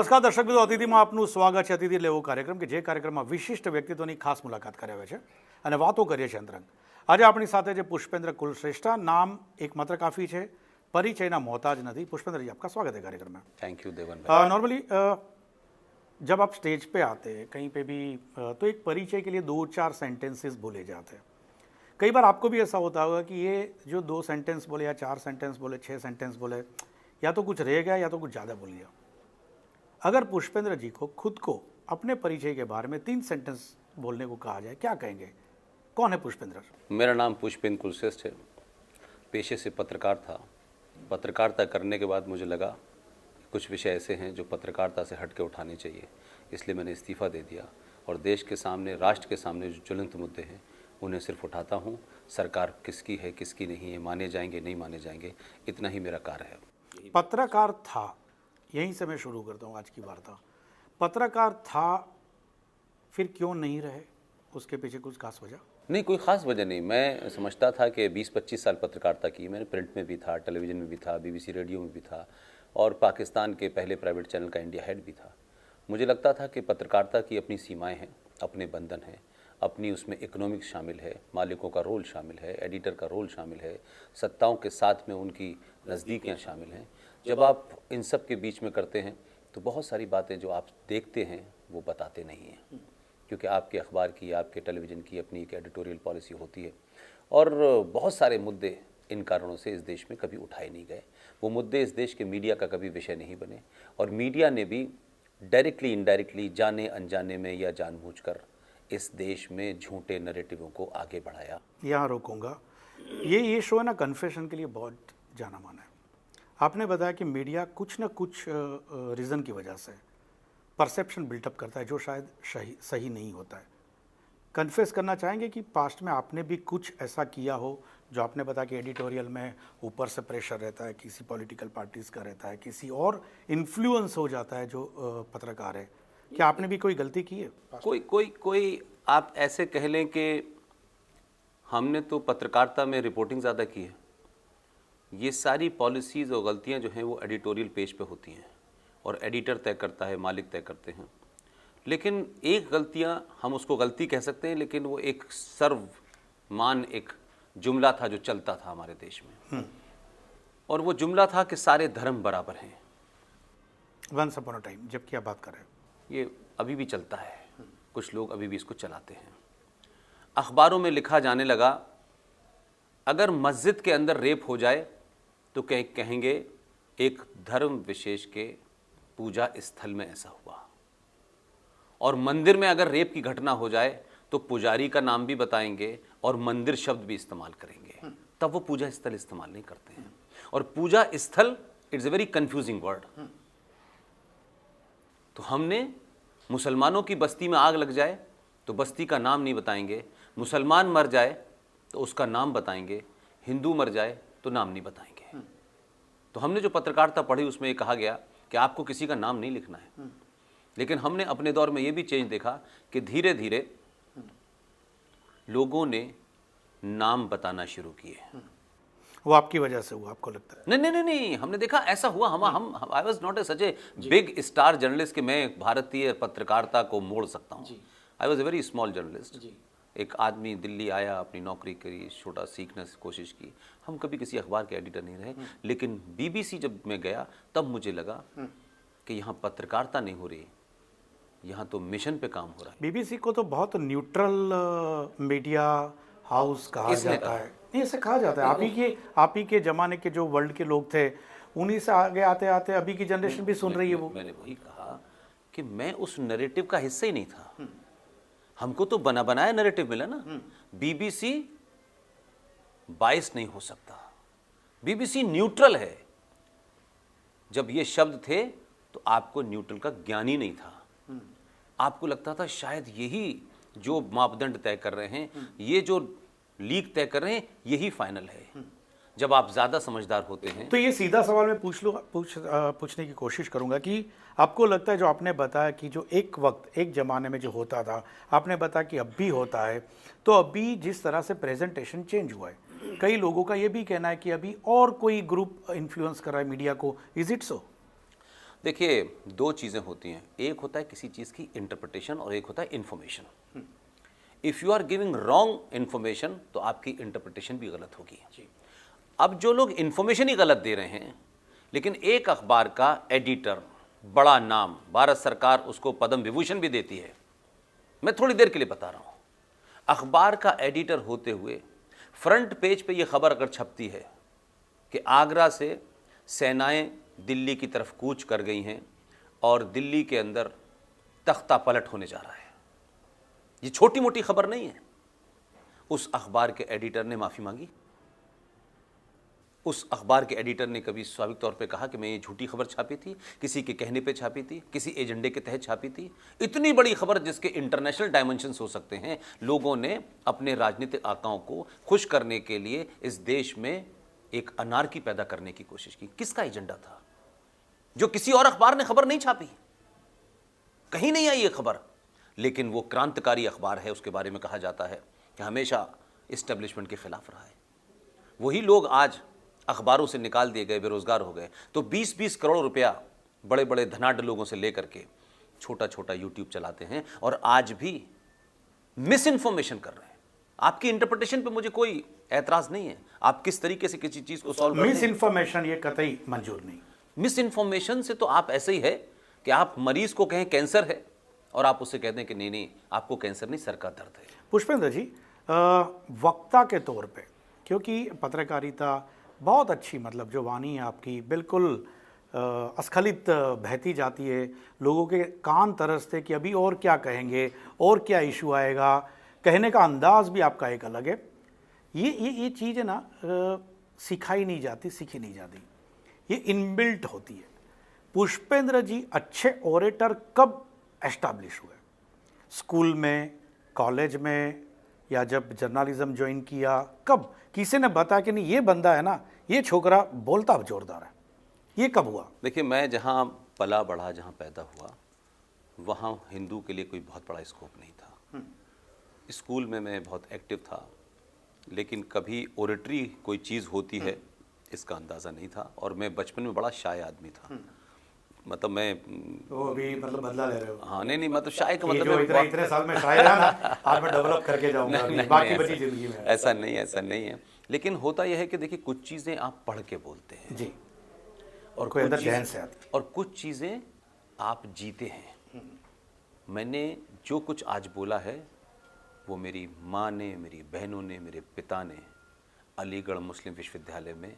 નમસ્કાર દર્શક મિત્રો, અતિથિમાં આપનું સ્વાગત છે. અતિથિ લેવો કાર્યક્રમ કે જે કાર્યક્રમમાં વિશિષ્ટ વ્યક્તિત્વની ખાસ મુલાકાત કરાવે છે અને વાતો કરીએ છીએ અંતરંગ. આજે આપણી સાથે છે પુષ્पेंद्र कुलश्रेष्ठा. नाम एक मात्र काफ़ी है, परिचयना मोहताज नहीं. पुष्पेंद्र जी, आपका स्वागत है कार्यक्रम में. थैंक यू देवन भाई. नॉर्मली जब आप स्टेज पे आते हैं कहीं पे भी तो एक परिचय के लिए 2-4 सेंटेंसेस बोले जाते हैं. कई बार आपको भी ऐसा होता होगा कि ये जो 2 सेंटेंस बोले या 4 सेंटेंस बोले, 6 सेंटेंस बोले, या तो कुछ रह गया या तो कुछ ज़्यादा बोल गया. अगर पुष्पेंद्र जी को खुद को अपने परिचय के बारे में 3 सेंटेंस बोलने को कहा जाए, क्या कहेंगे? कौन है पुष्पेंद्र? मेरा नाम पुष्पेंद्र कुलश्रेष्ठ है. पेशे से पत्रकार था. पत्रकारिता करने के बाद मुझे लगा कुछ विषय ऐसे हैं जो पत्रकारिता से हट के उठाने चाहिए, इसलिए मैंने इस्तीफ़ा दे दिया और देश के सामने, राष्ट्र के सामने जो ज्वलंत मुद्दे हैं उन्हें सिर्फ उठाता हूँ. सरकार किसकी है किसकी नहीं है, माने जाएंगे नहीं माने जाएंगे, इतना ही मेरा कार्य है. पत्रकार था, यहीं से मैं शुरू करता हूँ आज की वार्ता. पत्रकार था, फिर क्यों नहीं रहे? उसके पीछे कुछ खास वजह? नहीं, कोई ख़ास वजह नहीं. मैं समझता था कि 20-25 साल पत्रकारिता की. मैंने प्रिंट में भी था, टेलीविज़न में भी था, BBC रेडियो में भी था और पाकिस्तान के पहले प्राइवेट चैनल का इंडिया हेड भी था. मुझे लगता था कि पत्रकारिता की अपनी सीमाएं हैं, अपने बंधन हैं, अपनी उसमें इकोनॉमिक्स शामिल है, मालिकों का रोल शामिल है, एडिटर का रोल शामिल है, सत्ताओं के साथ में उनकी नज़दीकियाँ शामिल हैं. जब आप इन सब के बीच में करते हैं तो बहुत सारी बातें जो आप देखते हैं वो बताते नहीं हैं, क्योंकि आपके अखबार की, आपके टेलीविज़न की अपनी एक एडिटोरियल पॉलिसी होती है और बहुत सारे मुद्दे इन कारणों से इस देश में कभी उठाए नहीं गए. वो मुद्दे इस देश के मीडिया का कभी विषय नहीं बने और मीडिया ने भी डायरेक्टली इनडायरेक्टली, जाने अनजाने में या जानबूझकर इस देश में झूठे नैरेटिवों को आगे बढ़ाया. यहाँ रोकूंगा. ये शो है ना, कन्फेशन के लिए बहुत जाना माना है. आपने बताया कि मीडिया कुछ ना कुछ रीज़न की वजह से परसेप्शन बिल्टअप करता है जो शायद सही नहीं होता है. कन्फेस करना चाहेंगे कि पास्ट में आपने भी कुछ ऐसा किया हो जो आपने बताया कि एडिटोरियल में ऊपर से प्रेशर रहता है, किसी पॉलिटिकल पार्टीज़ का रहता है, किसी और इन्फ्लुएंस हो जाता है जो पत्रकार है. क्या आपने भी कोई गलती की है? कोई आप ऐसे कह लें कि हमने तो पत्रकारिता में रिपोर्टिंग ज़्यादा की है. ये सारी पॉलिसीज़ और गलतियां जो हैं वो एडिटोरियल पेज पे होती हैं और एडिटर तय करता है, मालिक तय करते हैं. लेकिन एक गलतियां, हम उसको गलती कह सकते हैं, लेकिन वो एक सर्वमान एक जुमला था जो चलता था हमारे देश में और वो जुमला था कि सारे धर्म बराबर हैं. वंस अपॉन अ टाइम, जबकि आप बात कर रहे हैं, ये अभी भी चलता है. कुछ लोग अभी भी इसको चलाते हैं. अखबारों में लिखा जाने लगा अगर मस्जिद के अंदर रेप हो जाए तो कहेंगे एक धर्म विशेष के पूजा स्थल में ऐसा हुआ, और मंदिर में अगर रेप की घटना हो जाए तो पुजारी का नाम भी बताएंगे और मंदिर शब्द भी इस्तेमाल करेंगे. तब वो पूजा स्थल इस्तेमाल नहीं करते हैं. और पूजा स्थल it's a very confusing word. तो हमने मुसलमानों की बस्ती में आग लग जाए तो बस्ती का नाम नहीं बताएंगे, मुसलमान मर जाए तो उसका नाम बताएंगे, हिंदू मर जाए तो नाम नहीं बताएंगे. तो हमने जो पत्रकारिता पढ़ी उसमें ये कहा गया कि आपको किसी का नाम नहीं लिखना है. लेकिन हमने अपने दौर में ये भी चेंज देखा कि धीरे धीरे लोगों ने नाम बताना शुरू किए. वो आपकी वजह से हुआ, आपको लगता है? नहीं, हमने देखा ऐसा हुआ. हम I was not a such a big star journalist कि मैं भारतीय पत्रकारिता को मोड़ सकता हूँ. I was a very small journalist. एक आदमी दिल्ली आया, अपनी नौकरी करी, छोटा सीखने की कोशिश की. हम कभी किसी अखबार के एडिटर नहीं रहे. लेकिन BBC जब मैं गया तब मुझे लगा कि यहाँ पत्रकारिता नहीं हो रही, यहाँ तो मिशन पे काम हो रहा है. BBC को तो बहुत न्यूट्रल मीडिया हाउस कहा जाता है. नहीं, ऐसे कहा जाता है. आप ही के ज़माने के जो वर्ल्ड के लोग थे उन्हीं से आगे आते आते अभी की जनरेशन भी सुन रही है. वो मैंने वही कहा कि मैं उस नैरेटिव का हिस्सा ही नहीं था. हमको तो बना बनाया नैरेटिव मिला ना. BBC बायस नहीं हो सकता. BBC न्यूट्रल है. जब ये शब्द थे तो आपको न्यूट्रल का ज्ञान ही नहीं था. आपको लगता था शायद यही जो मापदंड तय कर रहे हैं, ये जो लीग तय कर रहे हैं, यही फाइनल है. जब आप ज़्यादा समझदार होते हैं तो ये सीधा सवाल मैं पूछने की कोशिश करूंगा कि आपको लगता है जो आपने बताया कि जो एक वक्त एक ज़माने में जो होता था, आपने बताया कि अब भी होता है, तो अभी जिस तरह से प्रेजेंटेशन चेंज हुआ है, कई लोगों का ये भी कहना है कि अभी और कोई ग्रुप इन्फ्लुएंस कर रहा है मीडिया को. Is it so? देखिए, दो चीज़ें होती हैं, एक होता है किसी चीज़ की इंटरप्रिटेशन और एक होता है information. If you are giving wrong information तो आपकी इंटरप्रिटेशन भी गलत होगी। अब जो लोग इन्फॉर्मेशन ही गलत दे रहे हैं, लेकिन एक अखबार का एडिटर, बड़ा नाम, भारत सरकार उसको पद्म विभूषण भी देती है, मैं थोड़ी देर के लिए बता रहा हूँ, अखबार का एडिटर होते हुए फ्रंट पेज पे ये खबर अगर छपती है कि आगरा से सेनाएं दिल्ली की तरफ कूच कर गई हैं और दिल्ली के अंदर तख्ता पलट होने जा रहा है, ये छोटी मोटी खबर नहीं है। उस अखबार के एडिटर ने माफ़ी मांगी? उस अखबार के एडिटर ने कभी स्वाभाविक तौर पे कहा कि मैं ये झूठी खबर छापी थी, किसी के कहने पे छापी थी, किसी एजेंडे के तहत छापी थी? इतनी बड़ी खबर जिसके इंटरनेशनल डायमेंशंस हो सकते हैं, लोगों ने अपने राजनीतिक आकाओं को खुश करने के लिए इस देश में एक अनारकी पैदा करने की कोशिश की। किसका एजेंडा था? जो किसी और अखबार ने खबर नहीं छापी, कहीं नहीं आई ये खबर, लेकिन वो क्रांतिकारी अखबार है, उसके बारे में कहा जाता है कि हमेशा इस्टेब्लिशमेंट के खिलाफ रहा है। वही लोग आज अखबारों से निकाल दिए गए, बेरोजगार हो गए, तो 20-20 करोड़ रुपया बड़े बड़े धनाढ्य लोगों से लेकर के छोटा छोटा यूट्यूब चलाते हैं और आज भी मिस इन्फॉर्मेशन कर रहे हैं। आपकी इंटरप्रिटेशन पे मुझे कोई एतराज नहीं है, आप किस तरीके से किसी चीज को सॉल्व करते हैं। मिस इन्फॉर्मेशन ये कतई मंजूर नहीं। मिस इन्फॉर्मेशन से तो आप ऐसे ही है कि आप मरीज को कहें कैंसर है और आप उससे कहते हैं कि नहीं नहीं आपको कैंसर नहीं, सर का दर्द है। पुष्पेंद्र जी, वक्ता के तौर पे, क्योंकि पत्रकारिता बहुत अच्छी, मतलब जो वाणी है आपकी बिल्कुल अस्खलित बहती जाती है, लोगों के कान तरसते कि अभी और क्या कहेंगे और क्या इशू आएगा, कहने का अंदाज भी आपका एक अलग है। ये चीज़ें ना सिखाई नहीं जाती, सीखी नहीं जाती, ये इनबिल्ट होती है। पुष्पेंद्र जी अच्छे ओरेटर कब एस्टैब्लिश हुए? स्कूल में, कॉलेज में, या जब जर्नलिज्म ज्वाइन किया, कब किसी ने बताया कि नहीं ये बंदा है ना, ये छोकरा बोलता जोरदार है? ये कब हुआ? देखिए, मैं जहाँ पला बढ़ा, जहाँ पैदा हुआ, वहाँ हिंदू के लिए कोई बहुत बड़ा स्कोप नहीं था। स्कूल में मैं बहुत एक्टिव था, लेकिन कभी ओरेटरी कोई चीज़ होती है इसका अंदाज़ा नहीं था। और मैं बचपन में बड़ा शाय आदमी था, मतलब मैं तो अभी मतलब बदला ले रहे हो? हाँ, नहीं मतलब शाय का ये मतलब जो इतने साल में शायर है ना, आज मैं डेवलप करके जाऊंगा बाकी बची जिंदगी में। ऐसा नहीं है। लेकिन होता यह है कि देखिए, कुछ चीज़ें आप पढ़ के बोलते हैं जी, और कोई अंदर कुछ जहन से आती, और कुछ चीज़ें आप जीते हैं। मैंने जो कुछ आज बोला है वो मेरी माँ ने, मेरी बहनों ने, मेरे पिता ने अलीगढ़ मुस्लिम विश्वविद्यालय में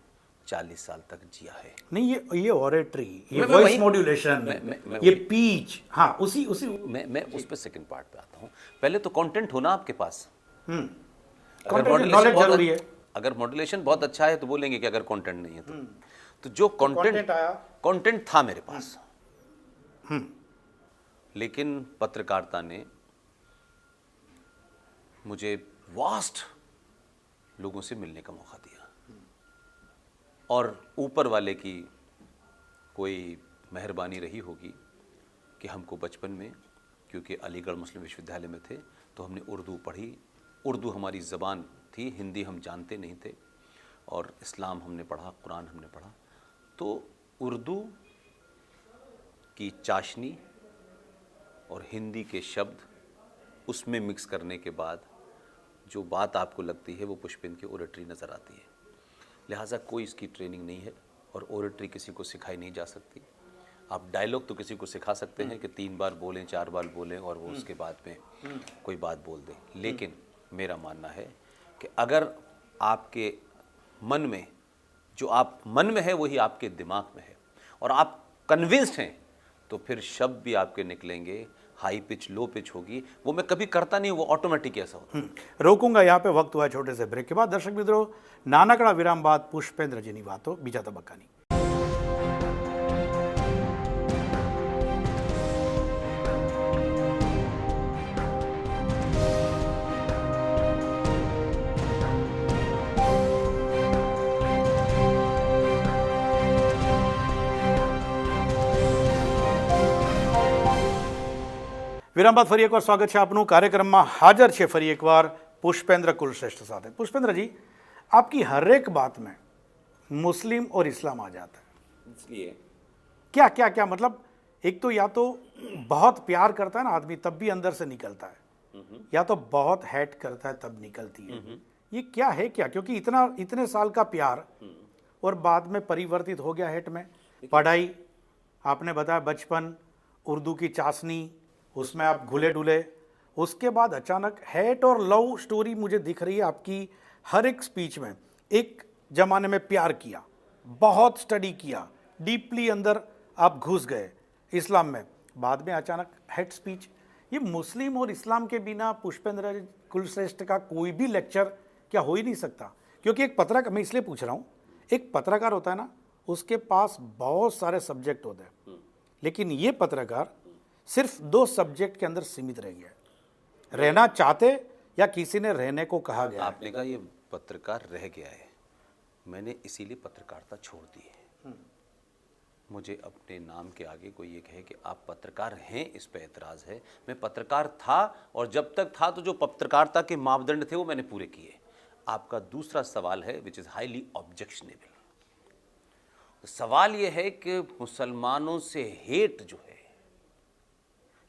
40 साल तक जिया है। नहीं ये ऑरेटरी, ये वॉइस मॉड्यूलेशन, ये पीच, हाँ उसी मैं उस पर सेकंड पार्ट पे आता हूँ। पहले तो कंटेंट होना आपके पास, नॉलेज जरूरी है। अगर मॉड्यूलेशन बहुत अच्छा है तो बोलेंगे कि अगर कंटेंट नहीं है तो जो कंटेंट था मेरे पास। लेकिन पत्रकारिता ने मुझे वास्ट लोगों से मिलने का मौका दिया और ऊपर वाले की कोई मेहरबानी रही होगी कि हमको बचपन में, क्योंकि अलीगढ़ मुस्लिम विश्वविद्यालय में थे, तो हमने उर्दू पढ़ी। उर्दू हमारी ज़बान थी, हिंदी हम जानते नहीं थे, और इस्लाम हमने पढ़ा, कुरान हमने पढ़ा। तो उर्दू की चाशनी और हिंदी के शब्द उसमें मिक्स करने के बाद जो बात आपको लगती है वो पुष्पेंद्र की ओरेटरी नज़र आती है। लिहाजा कोई इसकी ट्रेनिंग नहीं है और ओरेटरी किसी को सिखाई नहीं जा सकती। आप डायलॉग तो किसी को सिखा सकते हैं कि 3 बार बोलें, 4 बार बोलें और वो उसके बाद में कोई बात बोल दे। लेकिन मेरा मानना है कि अगर आपके मन में, जो आप मन में है वही आपके दिमाग में है और आप कन्विंस्ड हैं, तो फिर शब्द भी आपके निकलेंगे, हाई पिच, लो पिच होगी। वो मैं कभी करता नहीं, वो ऑटोमेटिक ऐसा होता है। रोकूंगा यहाँ पे, वक्त हुआ छोटे से ब्रेक के बाद। दर्शक मित्रों, नानकड़ा विराम बाद पुष्पेंद्र जीनी वातो बीजा तबक्कानी। વિરામ બાદ ફરી એકવાર સ્વાગત છે આપનું। કાર્યક્રમમાં હાજર છે ફરી એકવાર પુષ્पेंद्र कुलश्रेष्ठ साथ। पुष्पेंद्र जी, आपकी हर एक बात में मुस्लिम और इस्लाम आ जाता है, इसलिए क्या क्या क्या मतलब, एक तो या तो बहुत प्यार करता है ना आदमी तब भी अंदर से निकलता है, या तो बहुत हेट करता है तब निकलती है। ये क्या है क्या? क्योंकि इतने साल का प्यार और बाद में परिवर्तित हो गया हेट में। पढ़ाई, आपने बताया बचपन, उर्दू की चाशनी, उसमें आप घुले डुले, उसके बाद अचानक हेट और लव स्टोरी मुझे दिख रही है आपकी हर एक स्पीच में। एक जमाने में प्यार किया, बहुत स्टडी किया, डीपली अंदर आप घुस गए इस्लाम में, बाद में अचानक हेट स्पीच। ये मुस्लिम और इस्लाम के बिना पुष्पेंद्र कुलश्रेष्ठ का कोई भी लेक्चर क्या हो ही नहीं सकता। क्योंकि एक पत्रकार, मैं इसलिए पूछ रहा हूँ, एक पत्रकार होता है ना, उसके पास बहुत सारे सब्जेक्ट होते हैं, लेकिन ये पत्रकार सिर्फ 2 सब्जेक्ट के अंदर सीमित रह गया है। रहना चाहते या किसी ने रहने को कहा गया? आपने कहा ये पत्रकार रह गया है, मैंने इसीलिए पत्रकारिता छोड़ दी है। मुझे अपने नाम के आगे कोई ये कहे कि आप पत्रकार हैं, इस पे एतराज़ है। मैं पत्रकार था, और जब तक था तो जो पत्रकारिता के मापदंड थे वो मैंने पूरे किए। आपका दूसरा सवाल है विच इज़ हाईली ऑब्जेक्शनेबल। सवाल ये है कि मुसलमानों से हेट जो है,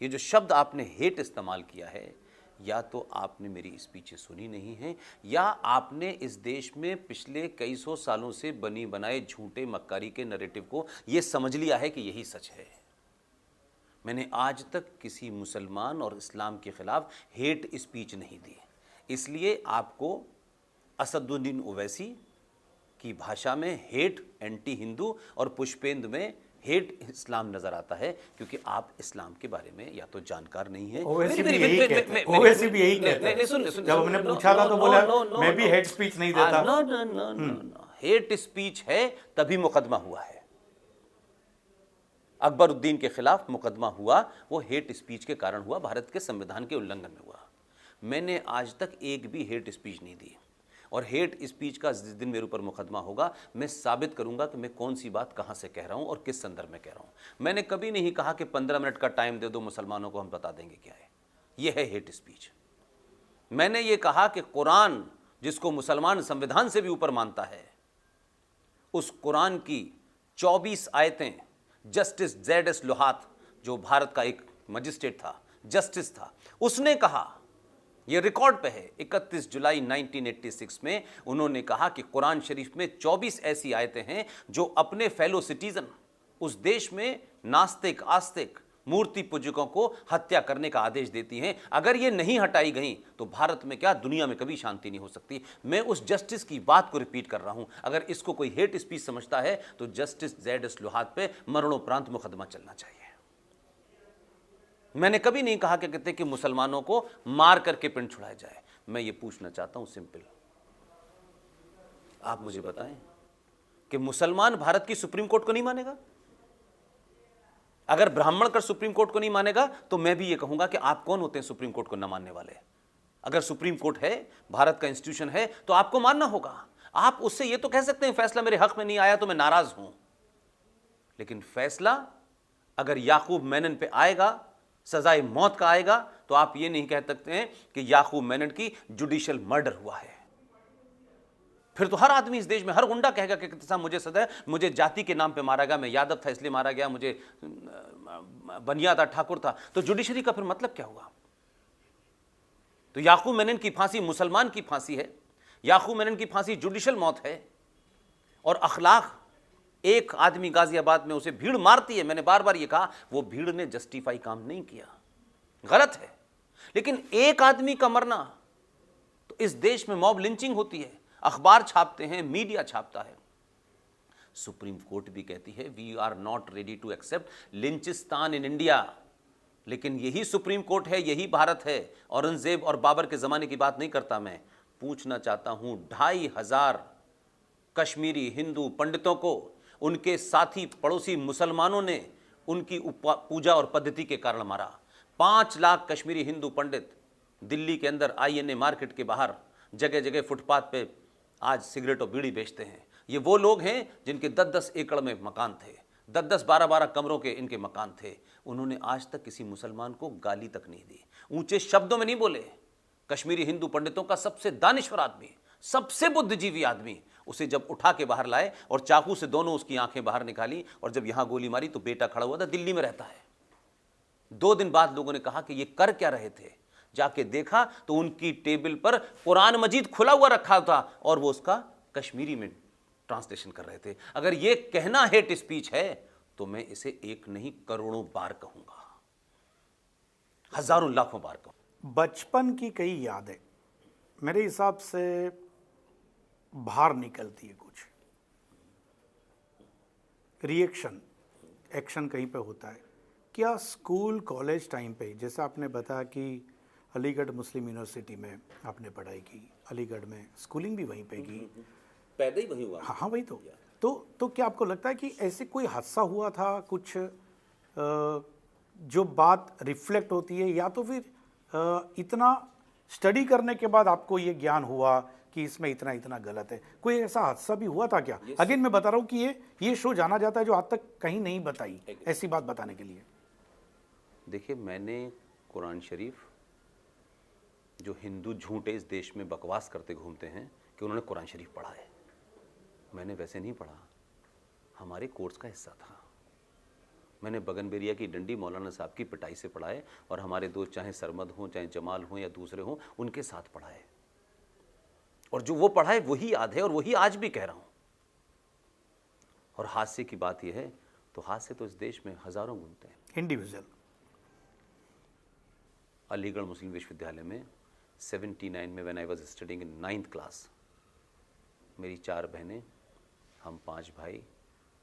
ये जो शब्द आपने हेट इस्तेमाल किया है, या तो आपने मेरी स्पीचें सुनी नहीं हैं, या आपने इस देश में पिछले कई सौ सालों से बनी बनाए झूठे मक्कारी के नैरेटिव को ये समझ लिया है कि यही सच है। मैंने आज तक किसी मुसलमान और इस्लाम के खिलाफ हेट स्पीच नहीं दी, इसलिए आपको असदुद्दीन ओवैसी की भाषा में हेट एंटी हिंदू और पुष्पेंद्र में हेट इस्लाम नजर आता है, क्योंकि आप इस्लाम के बारे में या तो जानकार नहीं है। ओवैसी भी यही कहते हैं। जब हमने पूछा था तो बोला मैं भी हेट स्पीच नहीं देता। नो, हेट स्पीच है तभी मुकदमा हुआ है। अकबरुद्दीन के खिलाफ मुकदमा हुआ, वो हेट स्पीच के कारण हुआ, भारत के संविधान के उल्लंघन में हुआ। मैंने आज तक एक भी हेट स्पीच नहीं दी, और हेट स्पीच का जिस दिन मेरे ऊपर मुकदमा होगा, मैं साबित करूंगा कि मैं कौन सी बात कहां से कह रहा हूं और किस संदर्भ में कह रहा हूं। मैंने कभी नहीं कहा कि 15 मिनट का टाइम दे दो मुसलमानों को, हम बता देंगे क्या है। यह है हेट स्पीच। मैंने ये कहा कि कुरान, जिसको मुसलमान संविधान से भी ऊपर मानता है, उस कुरान की 24 आयतें जस्टिस Z.S. लोहात, जो भारत का एक मजिस्ट्रेट था, जस्टिस था, उसने कहा, ये रिकॉर्ड पे है, 31 जुलाई 1986 में उन्होंने कहा कि कुरान शरीफ में 24 ऐसी आयतें हैं जो अपने फेलो सिटीजन, उस देश में नास्तिक आस्तिक मूर्ति पूजकों को हत्या करने का आदेश देती हैं। अगर ये नहीं हटाई गई तो भारत में क्या, दुनिया में कभी शांति नहीं हो सकती। मैं उस जस्टिस की बात को रिपीट कर रहा हूं। अगर इसको कोई हेट स्पीच समझता है तो जस्टिस Z.S. लोहात पे मरणोपरांत मुकदमा चलना चाहिए। मैंने कभी नहीं कहा कि कहते कि मुसलमानों को मार करके पिंड छुड़ाया जाए। मैं ये पूछना चाहता हूं सिंपल, आप मुझे बताएं कि मुसलमान भारत की सुप्रीम कोर्ट को नहीं मानेगा? अगर ब्राह्मण कर सुप्रीम कोर्ट को नहीं मानेगा तो मैं भी ये कहूंगा कि आप कौन होते हैं सुप्रीम कोर्ट को न मानने वाले? अगर सुप्रीम कोर्ट है, भारत का इंस्टीट्यूशन है, तो आपको मानना होगा। आप उससे ये तो कह सकते हैं फैसला मेरे हक में नहीं आया तो मैं नाराज हूं, लेकिन फैसला अगर याकूब मेनन पे आएगा, सजाए मौत का आएगा, तो आप ये नहीं कह सकते हैं कि याकूब मेनन की जुडिशियल मर्डर हुआ है। फिर तो हर आदमी इस देश में, हर गुंडा कहेगा कि साहब मुझे सजा, मुझे जाति के नाम पे मारा गया, मैं यादव था इसलिए मारा गया, मुझे बनिया था, ठाकुर था। तो जुडिशरी का फिर मतलब क्या हुआ? तो याकूब मेनन की फांसी मुसलमान की फांसी है, याकूब मेनन की फांसी जुडिशियल मौत है। और अखलाक, एक आदमी गाजियाबाद में उसे भीड़ मारती है, मैंने बार बार ये कहा, वो भीड़ ने जस्टिफाई काम नहीं किया, गलत है। लेकिन एक आदमी का मरना, तो इस देश में मॉब लिंचिंग होती है, अखबार छापते हैं, मीडिया छापता है। सुप्रीम कोर्ट भी कहती है we are not ready to accept Lynchistan in India. लेकिन यही सुप्रीम कोर्ट है, यही भारत है। औरंगजेब और बाबर के जमाने की बात नहीं करता मैं। पूछना चाहता हूं, 2500 कश्मीरी हिंदू पंडितों को उनके साथी पड़ोसी मुसलमानों ने उनकी पूजा और पद्धति के कारण मारा। 5 लाख कश्मीरी हिंदू पंडित दिल्ली के अंदर INA मार्केट के बाहर जगह जगह फुटपाथ पे आज सिगरेट और बीड़ी बेचते हैं। ये वो लोग हैं जिनके 10-10 एकड़ में मकान थे, 10-10, 12-12 कमरों के इनके मकान थे। उन्होंने आज तक किसी मुसलमान को गाली तक नहीं दी, ऊंचे शब्दों में नहीं बोले। कश्मीरी हिंदू पंडितों का सबसे दानिश्वर आदमी, सबसे बुद्धिजीवी आदमी, उसे जब उठा के बाहर लाए और चाकू से दोनों उसकी आंखें बाहर निकाली और जब यहां गोली मारी तो बेटा खड़ा हुआ था, दिल्ली में रहता है। 2 दिन बाद लोगों ने कहा कि ये कर क्या रहे थे। जाके देखा तो उनकी टेबल पर कुरान मजीद खुला हुआ रखा था और वो उसका कश्मीरी में ट्रांसलेशन कर रहे थे। अगर ये कहना हेट स्पीच है तो मैं इसे एक नहीं करोड़ों बार कहूंगा, हजारों लाखों बार कहूंगा। बचपन की कई यादें मेरे हिसाब से बाहर निकलती है, कुछ रिएक्शन एक्शन कहीं पे होता है क्या स्कूल कॉलेज टाइम पे? जैसे आपने बताया कि अलीगढ़ मुस्लिम यूनिवर्सिटी में आपने पढ़ाई की, अलीगढ़ में स्कूलिंग भी वहीं पे की, पैदा ही वहीं हुआ। हाँ हाँ वही तो क्या आपको लगता है कि ऐसे कोई हादसा हुआ था कुछ जो बात रिफ्लेक्ट होती है, या तो फिर इतना स्टडी करने के बाद आपको ये ज्ञान हुआ कि इसमें इतना इतना गलत है? कोई ऐसा हादसा भी हुआ था क्या? अगेन मैं बता रहा हूँ कि ये शो जाना जाता है जो आज तक कहीं नहीं बताई, ऐसी बात बताने के लिए। देखिए, मैंने कुरान शरीफ, जो हिंदू झूठे इस देश में बकवास करते घूमते हैं कि उन्होंने कुरान शरीफ पढ़ा है, मैंने वैसे नहीं पढ़ा, हमारे कोर्स का हिस्सा था। मैंने बगनबेरिया की डंडी मौलाना साहब की पिटाई से पढ़ा है और हमारे दोस्त चाहे सरमद हों, चाहे जमाल हों या दूसरे हों, उनके साथ पढ़ा है। और जो वो पढ़ा है वही याद है और वही आज भी कह रहा हूं। और हादसे की बात यह है तो हादसे तो इस देश में हजारों घूमते हैं। इंडिविजुअल अलीगढ़ मुस्लिम विश्वविद्यालय में 79 में when I was studying in 9th class, मेरी 4 बहनें, हम 5 भाई,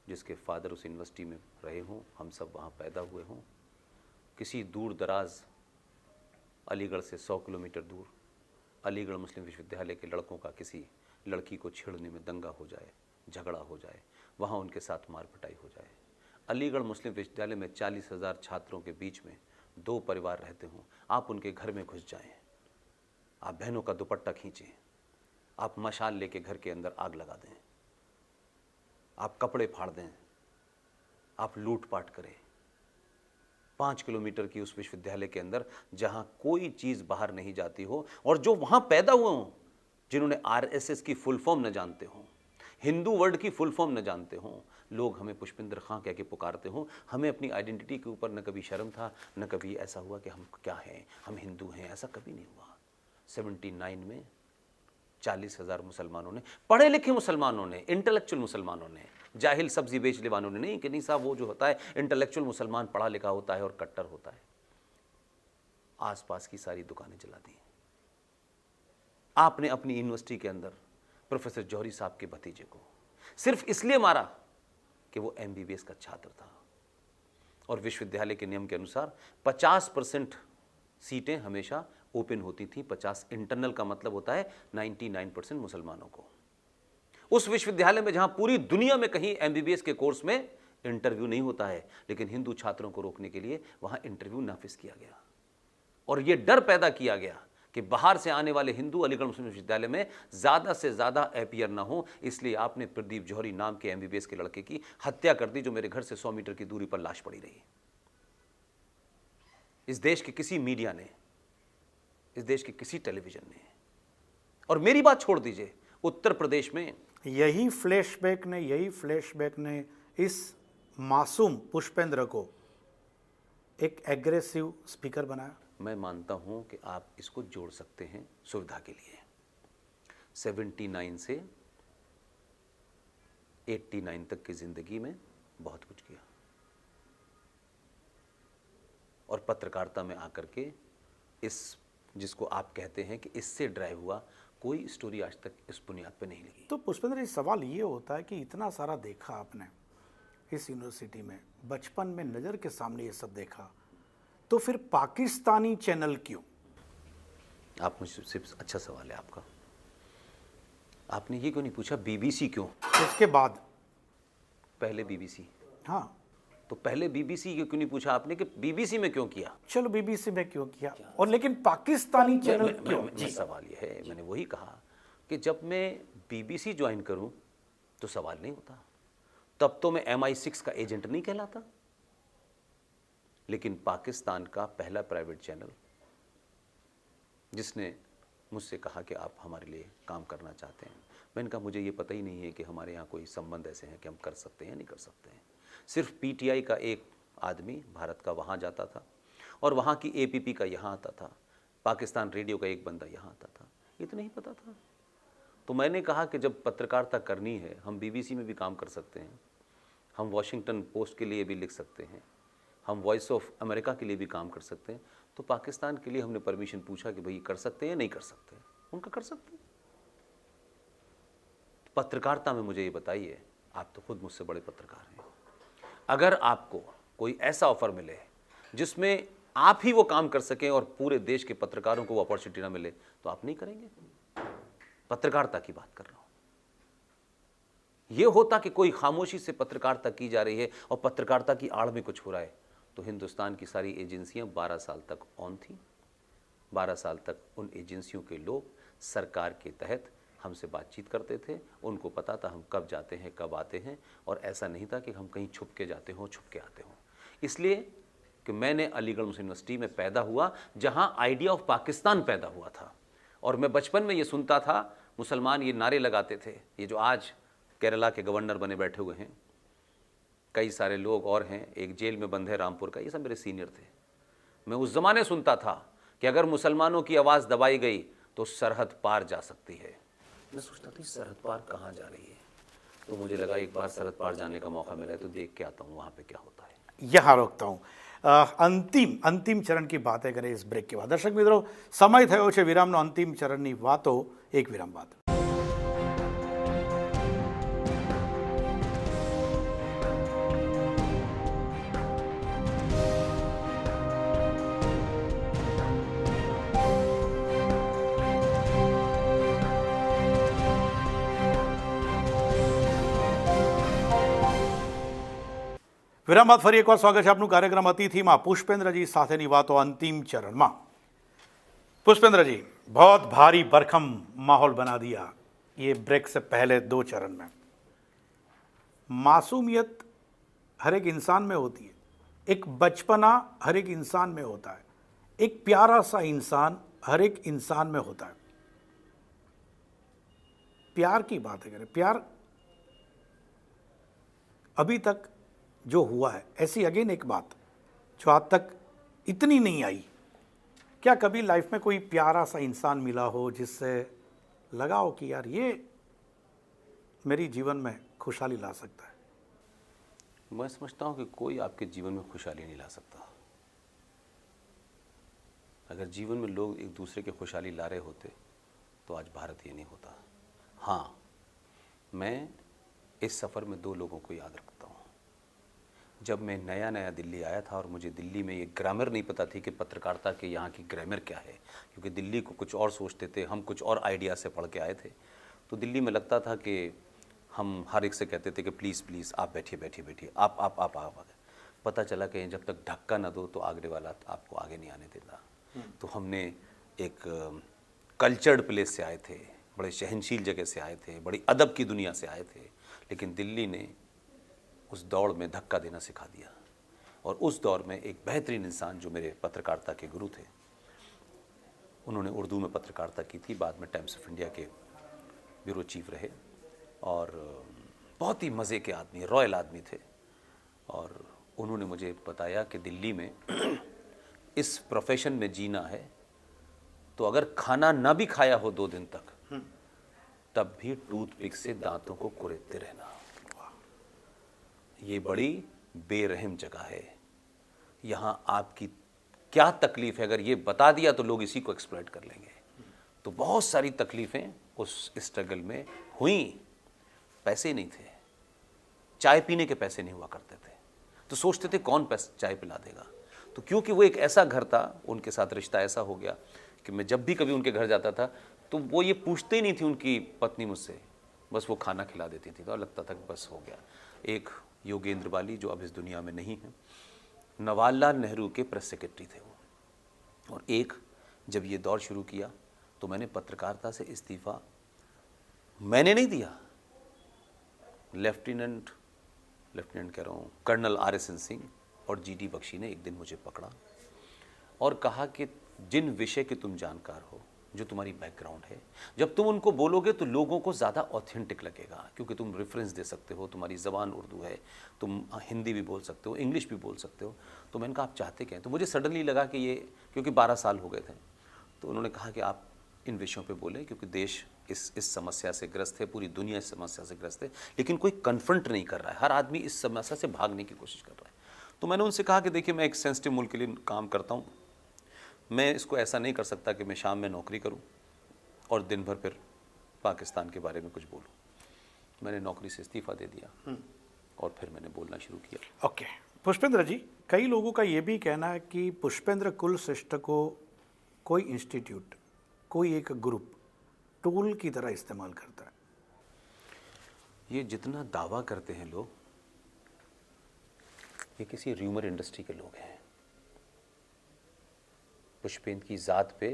जिसके फादर उस यूनिवर्सिटी में रहे हों, हम सब वहाँ पैदा हुए हों। किसी दूर दराज अलीगढ़ से 100 किलोमीटर दूर अलीगढ़ मुस्लिम विश्वविद्यालय के लड़कों का किसी लड़की को छेड़ने में दंगा हो जाए, झगड़ा हो जाए, वहाँ उनके साथ मार पिटाई हो जाए। अलीगढ़ मुस्लिम विश्वविद्यालय में 40,000 छात्रों के बीच में 2 परिवार रहते हों, आप उनके घर में घुस जाएं, आप बहनों का दुपट्टा खींचें, आप मशाल लेके घर के अंदर आग लगा दें, आप कपड़े फाड़ दें, आप लूटपाट करें। 5 किलोमीटर की उस विश्वविद्यालय के अंदर जहां कोई चीज़ बाहर नहीं जाती हो, और जो वहां पैदा हुए हों, जिन्होंने RSS की फुल फॉर्म न जानते हों, हिंदू वर्ड की फुल फॉर्म न जानते हों, लोग हमें पुष्पिंदर खां कह के पुकारते हों, हमें अपनी आइडेंटिटी के ऊपर न कभी शर्म था, न कभी ऐसा हुआ कि हम क्या हैं, हम हिंदू हैं, ऐसा कभी नहीं हुआ। 79 में 40,000 मुसलमानों ने, पढ़े लिखे मुसलमानों ने, इंटेलेक्चुअल मुसलमानों ने, जाहिल सब्जी बेचने वालों ने नहीं, कि नहीं साहब वो जो होता है इंटेलेक्चुअल मुसलमान पढ़ा लिखा होता है और कट्टर होता है, आसपास की सारी दुकानें जला दी। आपने अपनी यूनिवर्सिटी के अंदर प्रोफेसर जौहरी साहब के भतीजे को सिर्फ इसलिए मारा कि वो MBBS का छात्र था, और विश्वविद्यालय के नियम के अनुसार 50% सीटें हमेशा ओपन होती थी। 50 इंटरनल का मतलब होता है 99% मुसलमानों को। उस विश्वविद्यालय में जहां पूरी दुनिया में कहीं MBBS के कोर्स में इंटरव्यू नहीं होता है, लेकिन हिंदू छात्रों को रोकने के लिए वहां इंटरव्यू नाफिज किया गया, और यह डर पैदा किया गया कि बाहर से आने वाले हिंदू अलीगढ़ मुस्लिम विश्वविद्यालय में ज्यादा से ज्यादा अपीयर ना हो, इसलिए आपने प्रदीप जौहरी नाम के MBBS के लड़के की हत्या कर दी, जो मेरे घर से 100 मीटर की दूरी पर लाश पड़ी रही। इस देश के किसी मीडिया ने, इस देश के किसी टेलीविजन ने, और मेरी बात छोड़ दीजिए, उत्तर प्रदेश में यही फ्लैशबैक ने इस मासूम पुष्पेंद्र को एक एग्रेसिव स्पीकर बनाया। मैं मानता हूं कि आप इसको जोड़ सकते हैं सुविधा के लिए। 79 से 89 तक की जिंदगी में बहुत कुछ किया, और पत्रकारिता में आकर के इस, जिसको आप कहते हैं कि इससे ड्राइव हुआ, कोई स्टोरी आज तक इस बुनियाद पे नहीं लगी। तो पुष्पेंद्र जी, सवाल ये होता है कि इतना सारा देखा आपने इस यूनिवर्सिटी में, बचपन में नज़र के सामने ये सब देखा, तो फिर पाकिस्तानी चैनल क्यों? आप मुझसे सिर्फ अच्छा सवाल है आपका, आपने ये क्यों नहीं पूछा BBC क्यों? उसके बाद पहले BBC, हाँ, तो पहले BBC क्यों नहीं पूछा आपने कि BBC में क्यों किया? चलो BBC में क्यों किया, और लेकिन पाकिस्तानी चैनल क्यों? जी, सवाल ये है, मैंने वही कहा कि जब मैं BBC ज्वाइन करूं तो सवाल नहीं होता, तब तो मैं MI6 का एजेंट नहीं कहलाता। लेकिन पाकिस्तान का पहला प्राइवेट चैनल जिसने मुझसे कहा कि आप हमारे लिए काम करना चाहते हैं, मैंने कहा मुझे ये पता ही नहीं है कि हमारे यहाँ कोई संबंध ऐसे हैं कि हम कर सकते हैं या नहीं कर सकते हैं। सिर्फ पीटीआई का एक आदमी भारत का वहाँ जाता था और वहाँ की एपीपी का यहाँ आता था, पाकिस्तान रेडियो का एक बंदा यहाँ आता था, इतना ही पता था। तो मैंने कहा कि जब पत्रकारिता करनी है, हम बीबीसी में भी काम कर सकते हैं, हम वॉशिंगटन पोस्ट के लिए भी लिख सकते हैं, हम वॉइस ऑफ अमेरिका के लिए भी काम कर सकते हैं, तो पाकिस्तान के लिए हमने परमिशन पूछा कि भाई कर सकते हैं या नहीं कर सकते हैं। उनका कर सकते हैं। पत्रकारिता में मुझे ये बताइए, आप तो खुद मुझसे बड़े पत्रकार हैं, अगर आपको कोई ऐसा ऑफर मिले जिसमें आप ही वो काम कर सकें और पूरे देश के पत्रकारों को वो अपॉर्चुनिटी ना मिले, तो आप नहीं करेंगे? पत्रकारिता की बात कर रहा हूं। यह होता कि कोई खामोशी से पत्रकारिता की जा रही है और पत्रकारिता की आड़ में कुछ हो रहा है, तो हिंदुस्तान की सारी एजेंसियां 12 साल तक ऑन थी। 12 साल तक उन एजेंसियों के लोग सरकार के तहत हमसे बातचीत करते थे, उनको पता था हम कब जाते हैं कब आते हैं, और ऐसा नहीं था कि हम कहीं छुप के जाते हों छुप के आते हों। इसलिए कि मैंने अलीगढ़ मुस्लिम यूनिवर्सिटी में पैदा हुआ जहां आइडिया ऑफ पाकिस्तान पैदा हुआ था, और मैं बचपन में ये सुनता था, मुसलमान ये नारे लगाते थे, ये जो आज केरला के गवर्नर बने बैठे हुए हैं, कई सारे लोग और हैं, एक जेल में बंद है रामपुर का, ये सब मेरे सीनियर थे। मैं उस ज़माने सुनता था कि अगर मुसलमानों की आवाज़ दबाई गई तो सरहद पार जा सकती है। मैं सोचता था सरहद पार कहाँ जा रही है, तो मुझे लगा एक बार सरहद पार जाने का मौका मिला है तो देख के आता हूँ वहाँ पे क्या होता है। यहाँ रोकता हूँ। અંતિમ ચરણ की बातें करें इस ब्रेक के बाद। दर्शक मित्रों, समय થયો છે વિરામનો। અંતિમ ચરણની વાતો એક વિરામ બાદ। વિરામ બાદ ફરી એકવાર સ્વાગત છે આપનું કાર્યક્રમ અતિથિમાં પુષ્પેન્દ્રજી સાથેની વાતો અંતિમ चरण में। पुष्पेंद्र जी, बहुत भारी भरकम माहौल बना दिया ये ब्रेक से पहले 2 चरण में। मासूमियत हर एक इंसान में होती है, एक बचपना हर एक इंसान में होता है, एक प्यारा सा इंसान हर एक इंसान में होता है। प्यार की बातें करें, प्यार अभी तक जो हुआ है, ऐसी अगेन एक बात जो आज तक इतनी नहीं आई, क्या कभी लाइफ में कोई प्यारा सा इंसान मिला हो जिससे लगा हो कि यार ये मेरी जीवन में खुशहाली ला सकता है? मैं समझता हूँ कि कोई आपके जीवन में खुशहाली नहीं ला सकता। अगर जीवन में लोग एक दूसरे की खुशहाली ला रहे होते तो आज भारत ये नहीं होता। हाँ, मैं इस सफ़र में 2 लोगों को याद रखता हूँ। जब मैं नया नया दिल्ली आया था और मुझे दिल्ली में ये ग्रामर नहीं पता थी कि पत्रकारिता के यहाँ की ग्रामर क्या है, क्योंकि दिल्ली को कुछ और सोचते थे, हम कुछ और आइडिया से पढ़ के आए थे। तो दिल्ली में लगता था कि हम हर एक से कहते थे कि प्लीज़ प्लीज़ आप बैठिए बैठिए बैठिए, आप। पता चला कि जब तक धक्का ना दो तो आगे वाला आपको आगे नहीं आने देता। तो हमने एक कल्चर्ड प्लेस से आए थे, बड़े सहनशील जगह से आए थे, बड़ी अदब की दुनिया से आए थे, लेकिन दिल्ली ने उस दौड़ में धक्का देना सिखा दिया। और उस दौर में एक बेहतरीन इंसान जो मेरे पत्रकारिता के गुरु थे, उन्होंने उर्दू में पत्रकारिता की थी, बाद में टाइम्स ऑफ इंडिया के ब्यूरो चीफ रहे, और बहुत ही मज़े के आदमी, रॉयल आदमी थे। और उन्होंने मुझे बताया कि दिल्ली में इस प्रोफेशन में जीना है तो अगर खाना ना भी खाया हो 2 दिन तक, तब भी टूथपिक से दांतों को कुरेदते रहना। ये बड़ी बेरहम जगह है, यहाँ आपकी क्या तकलीफ़ है अगर ये बता दिया तो लोग इसी को एक्सप्लॉइट कर लेंगे। तो बहुत सारी तकलीफ़ें उस स्ट्रगल में हुई। पैसे नहीं थे, चाय पीने के पैसे नहीं हुआ करते थे, तो सोचते थे कौन पैसे चाय पिला देगा। तो क्योंकि वो एक ऐसा घर था, उनके साथ रिश्ता ऐसा हो गया कि मैं जब भी कभी उनके घर जाता था तो वो ये पूछते ही नहीं थी उनकी पत्नी मुझसे, बस वो खाना खिला देती थी, तो लगता था कि बस हो गया। एक योगेंद्र बाली जो अब इस दुनिया में नहीं है, नवालाल नेहरू के प्रेस सेक्रेटरी थे वो। और एक जब ये दौर शुरू किया तो मैंने पत्रकारिता से इस्तीफ़ा मैंने नहीं दिया, लेफ्टिनेंट कह रहा हूँ, कर्नल RSN सिंह और GD बख्शी ने एक दिन मुझे पकड़ा और कहा कि जिन विषय के तुम जानकार हो जो तुम्हारी बैकग्राउंड है। जब तुम उनको बोलोगे तो लोगों को ज़्यादा ऑथेंटिक लगेगा, क्योंकि तुम रेफरेंस दे सकते हो, तुम्हारी ज़बान उर्दू है, तुम हिंदी भी बोल सकते हो, इंग्लिश भी बोल सकते हो। तो मैंने कहा आप चाहते क्या हैं? तो मुझे सडनली लगा कि ये, क्योंकि 12 साल हो गए थे, तो उन्होंने कहा कि आप इन विषयों पे बोलें, क्योंकि देश इस समस्या से ग्रस्त है, पूरी दुनिया इस समस्या से ग्रस्त है, लेकिन कोई कन्फ्रंट नहीं कर रहा है, हर आदमी इस समस्या से भागने की कोशिश कर रहा है। तो मैंने उनसे कहा कि देखिए, मैं एक सेंसिटिव मुल्क के लिए काम करता हूँ, मैं इसको ऐसा नहीं कर सकता कि मैं शाम में नौकरी करूँ और दिन भर फिर पाकिस्तान के बारे में कुछ बोलूँ। मैंने नौकरी से इस्तीफ़ा दे दिया और फिर मैंने बोलना शुरू किया। ओके पुष्पेंद्र जी, कई लोगों का ये भी कहना है कि पुष्पेंद्र कुलश्रेष्ठ को कोई इंस्टीट्यूट, कोई एक ग्रुप टूल की तरह इस्तेमाल करता है। ये जितना दावा करते हैं लोग, ये किसी र्यूमर इंडस्ट्री के लोग हैं। पुष्पेंद्र की ज़ात पे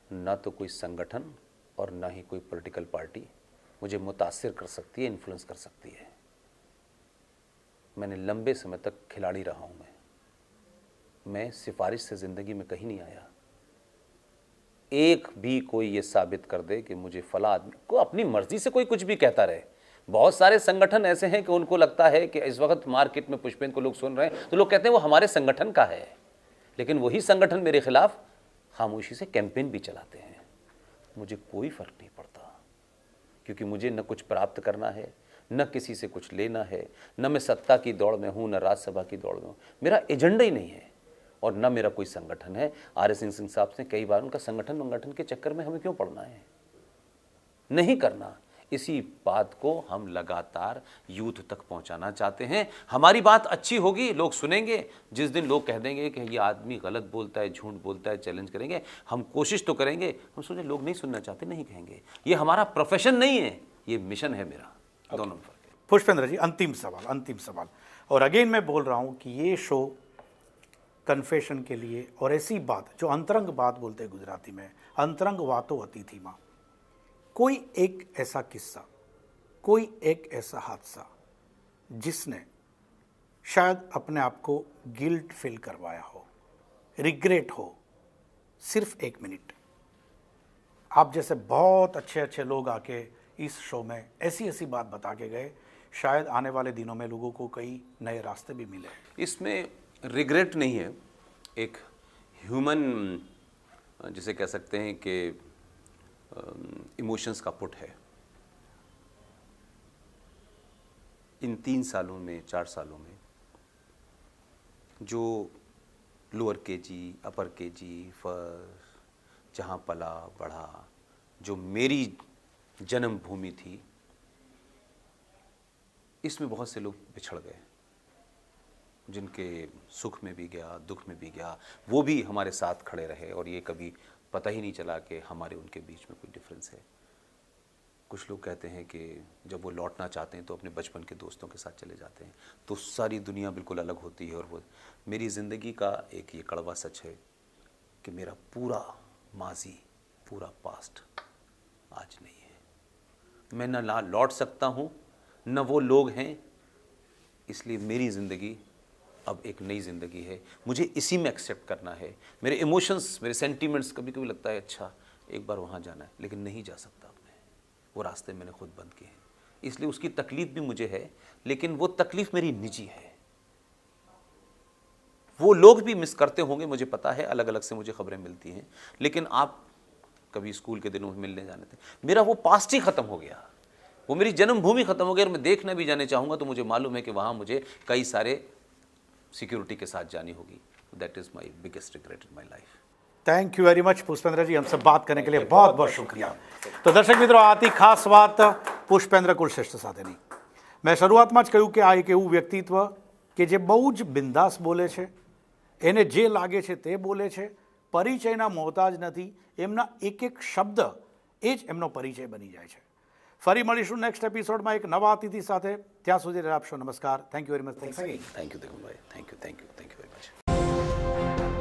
ना तो कोई संगठन और ना ही कोई पॉलिटिकल पार्टी मुझे मुतासिर कर सकती है, इन्फ्लुएंस कर सकती है। मैंने लंबे समय तक खिलाड़ी रहा हूँ। मैं सिफारिश से ज़िंदगी में कहीं नहीं आया। एक भी कोई ये साबित कर दे कि मुझे फला आदमी को अपनी मर्जी से कोई कुछ भी कहता रहे। बहुत सारे संगठन ऐसे हैं कि उनको लगता है कि इस वक्त मार्केट में पुष्पेंद्र को लोग सुन रहे हैं, तो लोग कहते हैं वो हमारे संगठन का है, लेकिन वही संगठन मेरे खिलाफ खामोशी से कैंपेन भी चलाते हैं। मुझे कोई फर्क नहीं पड़ता, क्योंकि मुझे न कुछ प्राप्त करना है, न किसी से कुछ लेना है, न मैं सत्ता की दौड़ में हूँ, न राज्यसभा की दौड़ में हूँ। मेरा एजेंडा ही नहीं है और न मेरा कोई संगठन है। आर.एस. सिंह साहब से कई बार उनका संगठन के चक्कर में हमें क्यों पड़ना है, नहीं करना। इसी बात को हम लगातार यूथ तक पहुंचाना चाहते हैं। हमारी बात अच्छी होगी, लोग सुनेंगे। जिस दिन लोग कह देंगे कि ये आदमी गलत बोलता है, झूठ बोलता है, चैलेंज करेंगे। हम कोशिश तो करेंगे। हम सोचे लोग नहीं सुनना चाहते, नहीं कहेंगे। ये हमारा प्रोफेशन नहीं है, ये मिशन है मेरा। दोनों में फर्क है। पुष्पेंद्र जी, अंतिम सवाल, और अगेन मैं बोल रहा हूँ कि ये शो कन्फेशन के लिए, और ऐसी बात जो अंतरंग बात बोलते हैं गुजराती में, अंतरंग वातो अतिथि माँ, कोई एक ऐसा किस्सा, कोई एक ऐसा हादसा जिसने शायद अपने आप को गिल्ट फील करवाया हो, रिग्रेट हो, सिर्फ 1 मिनट। आप जैसे बहुत अच्छे अच्छे लोग आके इस शो में ऐसी ऐसी बात बता के गए, शायद आने वाले दिनों में लोगों को कई नए रास्ते भी मिले। इसमें रिग्रेट नहीं है, एक ह्यूमन जिसे कह सकते हैं कि इमोशंस का पुट है। इन 3 सालों में, 4 सालों में जो लोअर केजी, अपर केजी, फर्स्ट, जहाँ पला बढ़ा, जो मेरी जन्मभूमि थी, इसमें बहुत से लोग बिछड़ गए, जिनके सुख में भी गया, दुख में भी गया। वो भी हमारे साथ खड़े रहे और ये कभी पता ही नहीं चला कि हमारे उनके बीच में कोई डिफरेंस है। कुछ लोग कहते हैं कि जब वो लौटना चाहते हैं तो अपने बचपन के दोस्तों के साथ चले जाते हैं, तो सारी दुनिया बिल्कुल अलग होती है। और वो मेरी ज़िंदगी का एक ये कड़वा सच है कि मेरा पूरा माजी, पूरा पास्ट आज नहीं है। मैं ना लौट सकता हूँ, न वो लोग हैं। इसलिए मेरी ज़िंदगी अब एक नई ज़िंदगी है, मुझे इसी में एक्सेप्ट करना है। मेरे इमोशंस, मेरे सेंटीमेंट्स, कभी कभी लगता है अच्छा एक बार वहाँ जाना है, लेकिन नहीं जा सकता अब मैं। वो रास्ते मैंने खुद बंद किए हैं, इसलिए उसकी तकलीफ़ भी मुझे है, लेकिन वो तकलीफ़ मेरी निजी है। वो लोग भी मिस करते होंगे, मुझे पता है, अलग अलग से मुझे खबरें मिलती हैं। लेकिन आप कभी स्कूल के दिनों में मिलने जाने थे, मेरा वो पास्ट ही ख़त्म हो गया, वो मेरी जन्मभूमि ख़त्म हो गई। और मैं देखना भी जाने चाहूँगा तो मुझे मालूम है कि वहाँ मुझे कई सारे सिक्योरिटी के साथ जानी होगी। That is my biggest regret in my life. Thank you very much Pushpendra ji, हमसे बात करने के लिए बहुत बहुत शुक्रिया। तो दर्शक मित्रों, आती खास बात पुष्पेंद्र कुलश्रेष्ठ સાથેની। મેં શરૂઆતમાં જ કહ્યું કે આ એક એવું વ્યક્તિત્વ કે જે બહુ જ બિંદાસ બોલે છે, એને જે લાગે છે તે બોલે છે, પરિચયના મોહતાજ નથી, એમના એક એક શબ્દ એ જ એમનો પરિચય બની જાય છે। ફરી મળીશું નેક્સ્ટ એપિસોડમાં એક નવા અતિથિ સાથે। ત્યાં સુધી આપશો નમસ્કાર। Thank you very much. Thank you Devubhai, thank you very much.